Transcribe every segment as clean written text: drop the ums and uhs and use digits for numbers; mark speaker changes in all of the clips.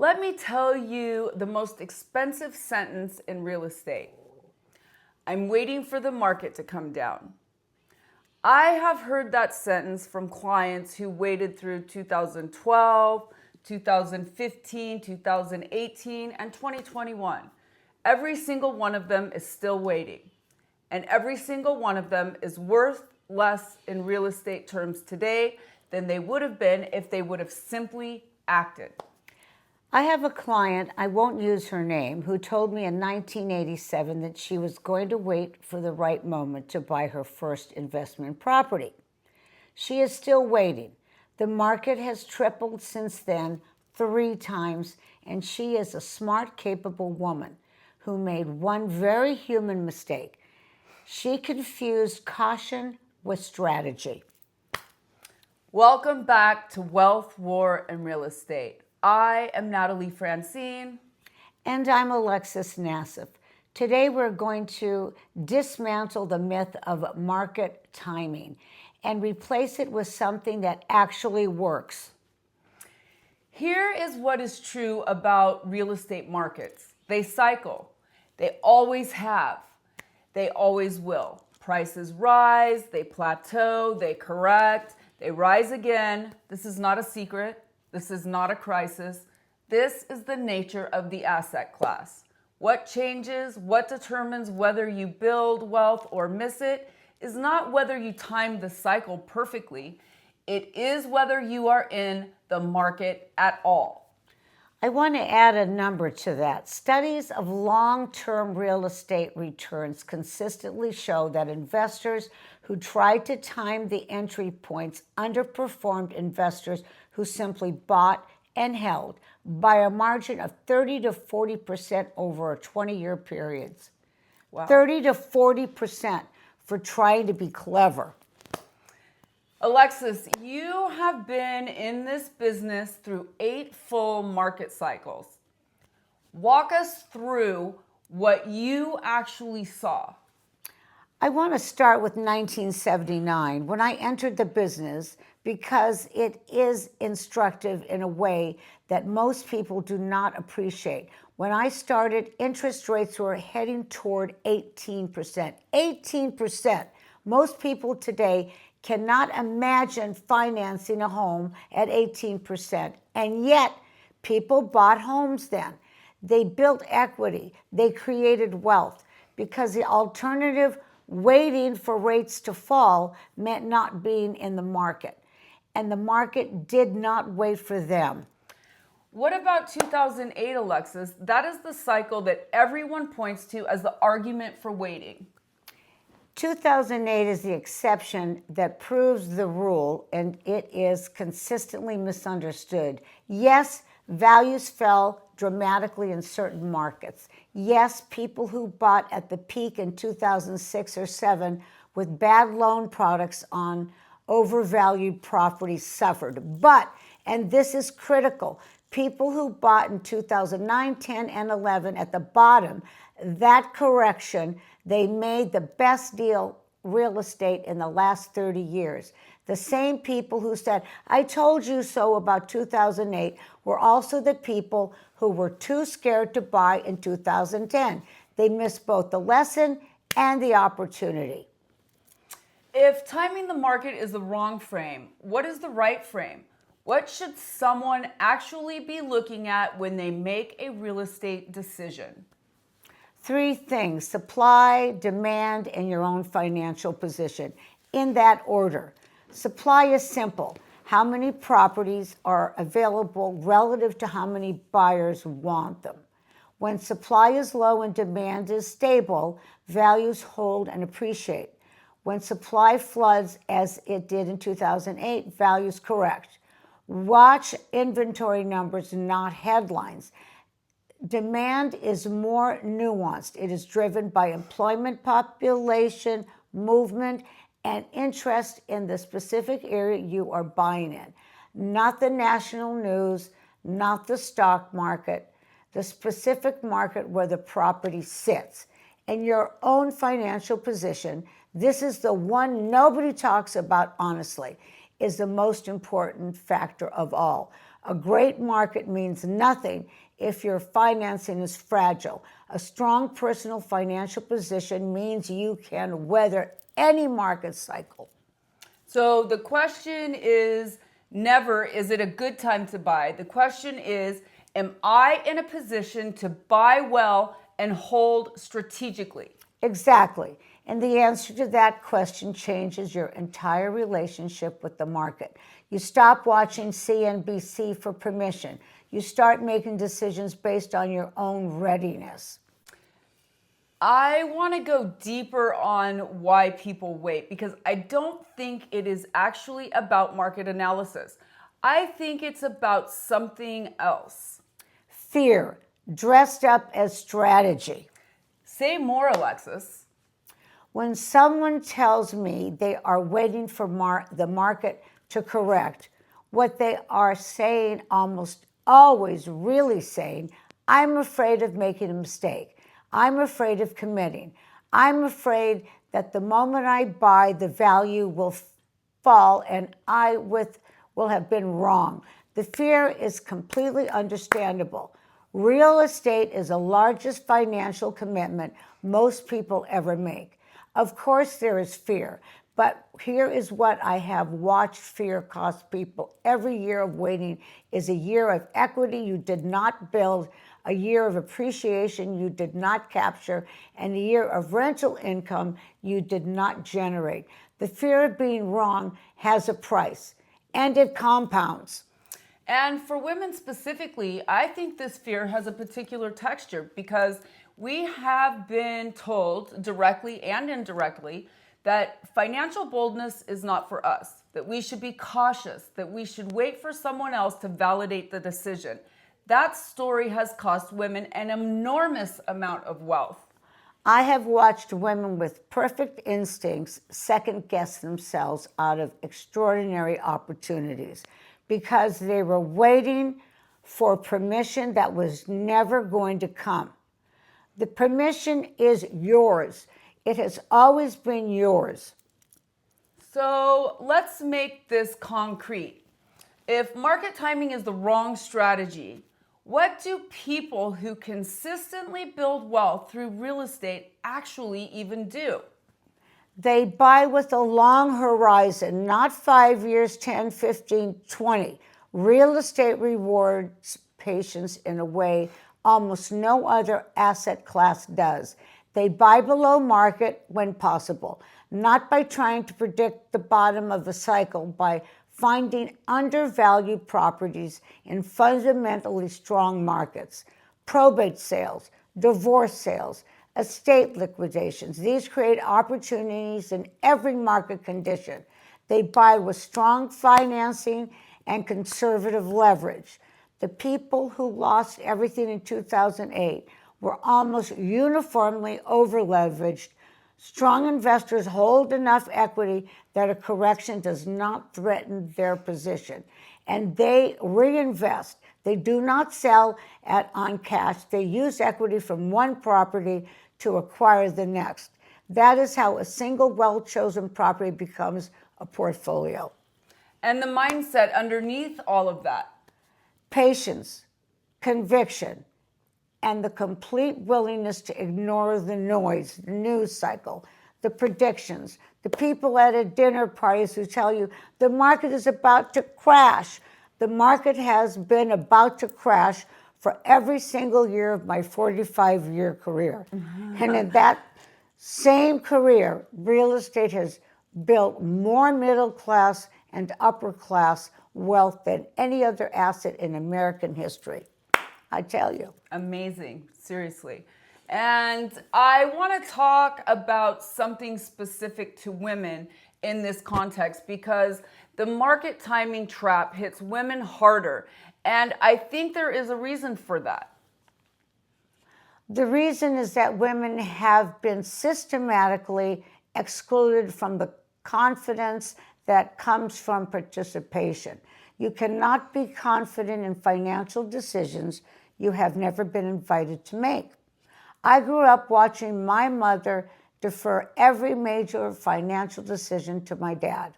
Speaker 1: Let me tell you the most expensive sentence in real estate. I'm waiting for the market to come down. I have heard that sentence from clients who waited through 2012, 2015, 2018, and 2021. Every single one of them is still waiting. And every single one of them is worth less in real estate terms today than they would have been if they would have simply acted.
Speaker 2: I have a client, I won't use her name, who told me in 1987 that she was going to wait for the right moment to buy her first investment property. She is still waiting. The market has tripled since then 3 times, and she is a smart, capable woman who made one very human mistake. She confused caution with strategy.
Speaker 1: Welcome back to Wealth, War, and Real Estate. I am Natalie Francine.
Speaker 2: And I'm Alexis Nassif. Today we're going to dismantle the myth of market timing and replace it with something that actually works.
Speaker 1: Here is what is true about real estate markets. They cycle. They always have. They always will. Prices rise, they plateau, they correct, they rise again. This is not a secret. This is not a crisis. This is the nature of the asset class. What changes, what determines whether you build wealth or miss it, is not whether you time the cycle perfectly. It is whether you are in the market at all.
Speaker 2: I want to add a number to that. Studies of long-term real estate returns consistently show that investors who tried to time the entry points underperformed investors who simply bought and held by a margin of 30 to 40% over a 20-year period.
Speaker 1: Wow.
Speaker 2: 30 to 40% for trying to be clever.
Speaker 1: Alexis, you have been in this business through 8 full market cycles. Walk us through what you actually saw.
Speaker 2: I want to start with 1979, when I entered the business, because it is instructive in a way that most people do not appreciate. When I started, interest rates were heading toward 18%. 18%. Most people today cannot imagine financing a home at 18%. And yet, people bought homes then. They built equity. They created wealth because the alternative, waiting for rates to fall, meant not being in the market. And the market did not wait for them.
Speaker 1: What about 2008, Alexis? That is the cycle that everyone points to as the argument for waiting.
Speaker 2: 2008 is the exception that proves the rule, and it is consistently misunderstood. Yes, values fell dramatically in certain markets. Yes, people who bought at the peak in 2006 or 7 with bad loan products on overvalued properties suffered. But, and this is critical, people who bought in 2009, 10, and 11 at the bottom, that correction, they made the best deal real estate in the last 30 years. The same people who said, I told you so about 2008, were also the people who were too scared to buy in 2010. They missed both the lesson and the opportunity.
Speaker 1: If timing the market is the wrong frame, what is the right frame? What should someone actually be looking at when they make a real estate decision?
Speaker 2: 3 things: supply, demand, and your own financial position. In that order. Supply is simple. How many properties are available relative to how many buyers want them? When supply is low and demand is stable, values hold and appreciate. When supply floods, as it did in 2008, values correct. Watch inventory numbers, not headlines. Demand is more nuanced. It is driven by employment, population, movement, and interest in the specific area you are buying in. Not the national news, not the stock market, the specific market where the property sits. And your own financial position This is the one nobody talks about honestly, is the most important factor of all. A great market means nothing if your financing is fragile. A strong personal financial position means you can weather any market cycle.
Speaker 1: So the question is never, is it a good time to buy? The question is, am I in a position to buy well and hold strategically?
Speaker 2: Exactly. And the answer to that question changes your entire relationship with the market. You stop watching CNBC for permission. You start making decisions based on your own readiness.
Speaker 1: I want to go deeper on why people wait because I don't think it is actually about market analysis. I think it's about something else.
Speaker 2: Fear, dressed up as strategy.
Speaker 1: Say more, Alexis.
Speaker 2: When someone tells me they are waiting for the market to correct, what they are saying, almost always really saying, I'm afraid of making a mistake. I'm afraid of committing. I'm afraid that the moment I buy, the value will fall and I will have been wrong. The fear is completely understandable. Real estate is the largest financial commitment most people ever make. Of course, there is fear, but here is what I have watched fear cost people. Every year of waiting is a year of equity you did not build, a year of appreciation you did not capture, and a year of rental income you did not generate. The fear of being wrong has a price, and it compounds.
Speaker 1: And for women specifically, I think this fear has a particular texture because we have been told directly and indirectly that financial boldness is not for us, that we should be cautious, that we should wait for someone else to validate the decision. That story has cost women an enormous amount of wealth.
Speaker 2: I have watched women with perfect instincts second guess themselves out of extraordinary opportunities because they were waiting for permission that was never going to come. The permission is yours. It has always been yours.
Speaker 1: So let's make this concrete. If market timing is the wrong strategy, what do people who consistently build wealth through real estate actually even do?
Speaker 2: They buy with a long horizon, not 5 years, 10, 15, 20. Real estate rewards patience in a way almost no other asset class does. They buy below market when possible, not by trying to predict the bottom of the cycle, by finding undervalued properties in fundamentally strong markets. Probate sales, divorce sales, estate liquidations. These create opportunities in every market condition. They buy with strong financing and conservative leverage. The people who lost everything in 2008 were almost uniformly over-leveraged. Strong investors hold enough equity that a correction does not threaten their position, and they reinvest. They do not sell on cash. They use equity from one property to acquire the next. That is how a single well-chosen property becomes a portfolio.
Speaker 1: And the mindset underneath all of that?
Speaker 2: Patience, conviction, and the complete willingness to ignore the noise, the news cycle, the predictions, the people at a dinner parties who tell you the market is about to crash. The market has been about to crash for every single year of my 45-year career. Mm-hmm. And in that same career, real estate has built more middle class and upper class wealth than any other asset in American history. I tell you.
Speaker 1: Amazing, seriously. And I want to talk about something specific to women in this context because the market timing trap hits women harder. And I think there is a reason for that.
Speaker 2: The reason is that women have been systematically excluded from the confidence that comes from participation. You cannot be confident in financial decisions you have never been invited to make. I grew up watching my mother defer every major financial decision to my dad.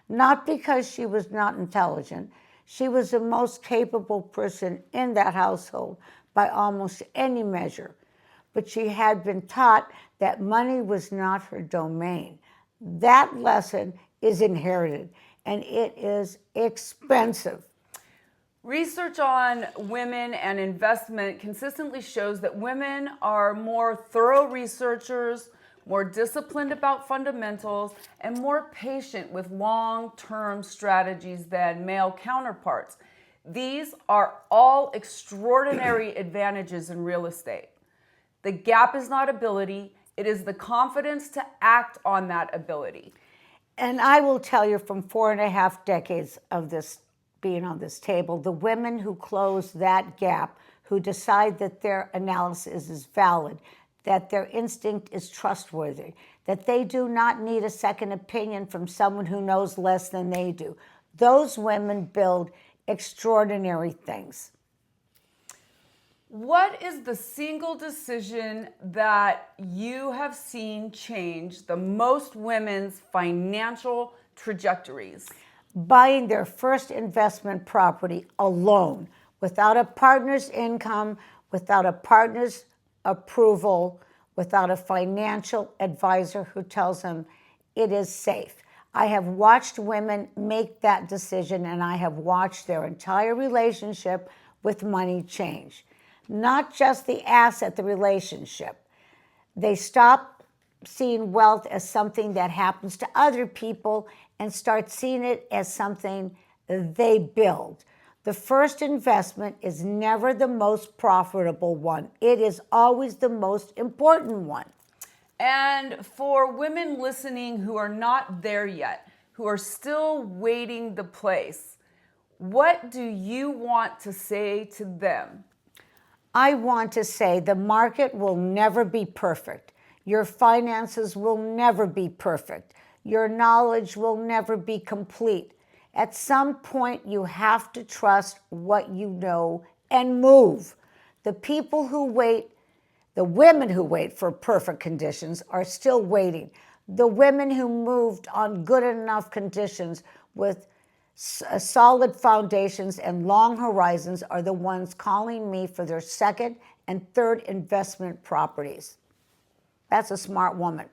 Speaker 2: Not because she was not intelligent. She was the most capable person in that household by almost any measure. But she had been taught that money was not her domain. That lesson is inherited, and it is expensive.
Speaker 1: Research on women and investment consistently shows that women are more thorough researchers, more disciplined about fundamentals, and more patient with long-term strategies than male counterparts. These are all extraordinary advantages in real estate. The gap is not ability, it is the confidence to act on that ability.
Speaker 2: And I will tell you, from 4.5 decades of this being on this table, the women who close that gap, who decide that their analysis is valid, that their instinct is trustworthy, that they do not need a second opinion from someone who knows less than they do, those women build extraordinary things.
Speaker 1: What is the single decision that you have seen change the most women's financial trajectories?
Speaker 2: Buying their first investment property alone, without a partner's income, without a partner's approval, without a financial advisor who tells them it is safe. I have watched women make that decision, and I have watched their entire relationship with money change. Not just the asset, the relationship. They stop seeing wealth as something that happens to other people and start seeing it as something they build. The first investment is never the most profitable one. It is always the most important one.
Speaker 1: And for women listening who are not there yet, who are still waiting the place, what do you want to say to them?
Speaker 2: I want to say the market will never be perfect. Your finances will never be perfect. Your knowledge will never be complete. At some point, you have to trust what you know and move. The people who wait, the women who wait for perfect conditions are still waiting. The women who moved on good enough conditions with solid foundations and long horizons are the ones calling me for their second and third investment properties. That's a smart woman.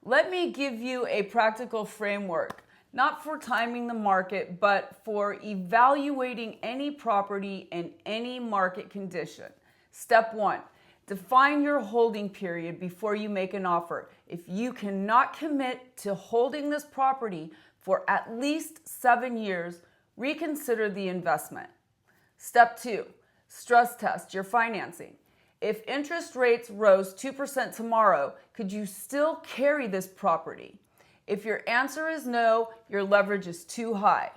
Speaker 1: Let me give you a practical framework, not for timing the market, but for evaluating any property in any market condition. Step 1, define your holding period before you make an offer. If you cannot commit to holding this property for at least 7 years, reconsider the investment. Step 2, stress test your financing. If interest rates rose 2% tomorrow, could you still carry this property? If your answer is no, your leverage is too high.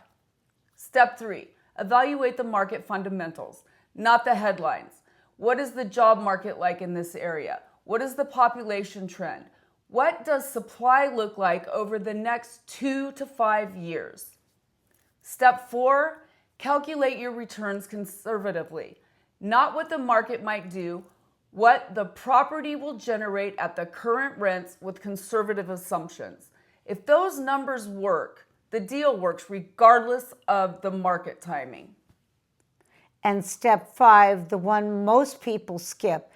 Speaker 1: Step 3, evaluate the market fundamentals, not the headlines. What is the job market like in this area? What is the population trend? What does supply look like over the next 2 to 5 years? Step 4, calculate your returns conservatively. Not what the market might do, what the property will generate at the current rents with conservative assumptions. If those numbers work, the deal works regardless of the market timing.
Speaker 2: And step 5, the one most people skip,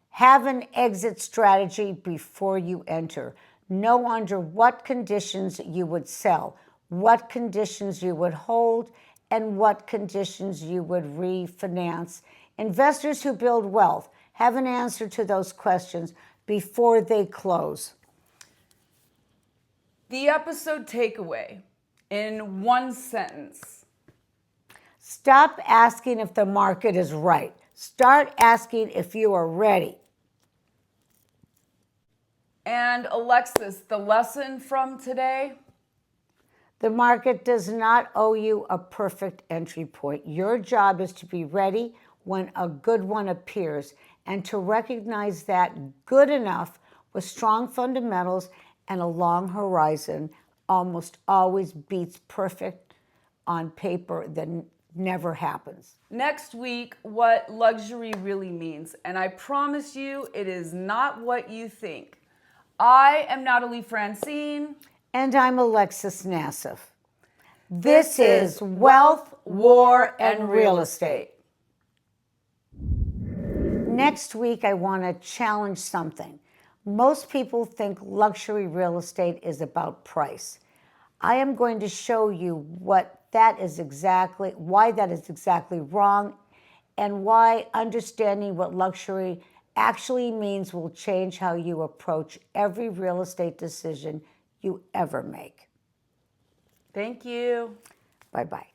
Speaker 2: have an exit strategy before you enter. Know under what conditions you would sell, what conditions you would hold, and what conditions you would refinance. Investors who build wealth have an answer to those questions before they close.
Speaker 1: The episode takeaway in one sentence.
Speaker 2: Stop asking if the market is right. Start asking if you are ready.
Speaker 1: And Alexis, the lesson from today?
Speaker 2: The market does not owe you a perfect entry point. Your job is to be ready when a good one appears and to recognize that good enough with strong fundamentals and a long horizon almost always beats perfect on paper the never happens.
Speaker 1: Next week, what luxury really means. And I promise you, it is not what you think. I am Natalie Francine.
Speaker 2: And I'm Alexis Nassif. This is Wealth, War, and Real Estate. Next week, I want to challenge something. Most people think luxury real estate is about price. I am going to show you why that is exactly wrong, and why understanding what luxury actually means will change how you approach every real estate decision you ever make.
Speaker 1: Thank you.
Speaker 2: Bye-bye.